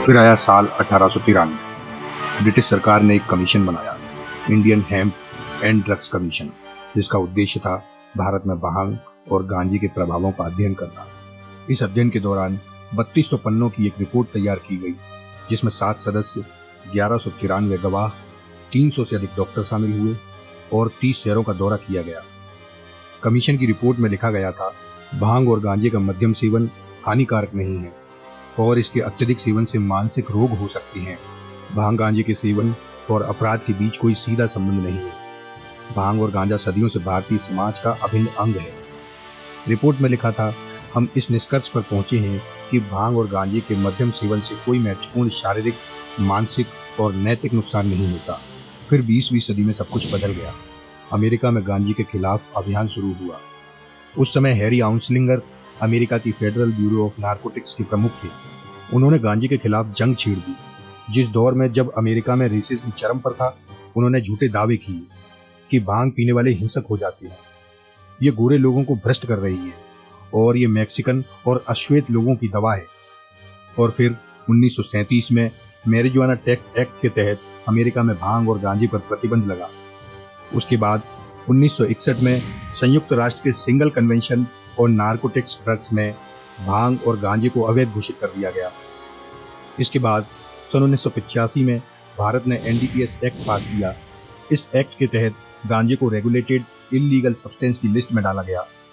फिर आया साल 1893। ब्रिटिश सरकार ने एक कमीशन बनाया, Indian hemp and drugs commission, जिसका उद्देश्य था भारत में भांग और गांजे के प्रभावों का अध्ययन करना। इस अध्ययन के दौरान 3200 पन्नों की एक रिपोर्ट तैयार की गई, जिसमें 7 सदस्य, 1193 गवाह, 300 से अधिक डॉक्टर शामिल हुए और 30 शहरों का दौरा किया गया। कमीशन की रिपोर्ट में लिखा गया था, भांग और गांजे का मध्यम सेवन हानिकारक नहीं है और इसके अत्यधिक सेवन से मानसिक रोग हो सकते हैं। भांग गांजे के सेवन और अपराध के बीच कोई सीधा संबंध नहीं है। भांग और गांजा सदियों से भारतीय समाज का अभिन्न अंग है। रिपोर्ट में लिखा था, हम इस निष्कर्ष पर पहुंचे हैं कि भांग और गांजे के मध्यम सेवन से कोई महत्वपूर्ण शारीरिक, मानसिक और नैतिक नुकसान नहीं होता। फिर 20वीं सदी में सब कुछ बदल गया। अमेरिका में गांजे के खिलाफ अभियान शुरू हुआ। उस समय हैरी आउंसलिंगर अमेरिका की फेडरल ब्यूरो ऑफ नारकोटिक्स के प्रमुख थे। उन्होंने गांजे के खिलाफ जंग छेड़ दी। जिस दौर में जब अमेरिका में रेसिज्म चरम पर था, उन्होंने झूठे दावे किए कि भांग पीने वाले हिंसक हो जाते हैं, ये गोरे लोगों को भ्रष्ट कर रही है और ये मैक्सिकन और अश्वेत लोगों की दवा है। और फिर 1937 में मैरिजुआना टैक्स एक्ट के तहत अमेरिका में भांग और गांजे पर प्रतिबंध लगा। उसके बाद 1961 में संयुक्त राष्ट्र के सिंगल कन्वेंशन और नारकोटिक्स ड्रग्स में भांग और गांजे को अवैध घोषित कर दिया गया। इसके बाद सन 1985 में भारत ने एनडीपीएस एक्ट पास किया। इस एक्ट के तहत गांजे को रेगुलेटेड इल्लीगल सब्सटेंस की लिस्ट में डाला गया।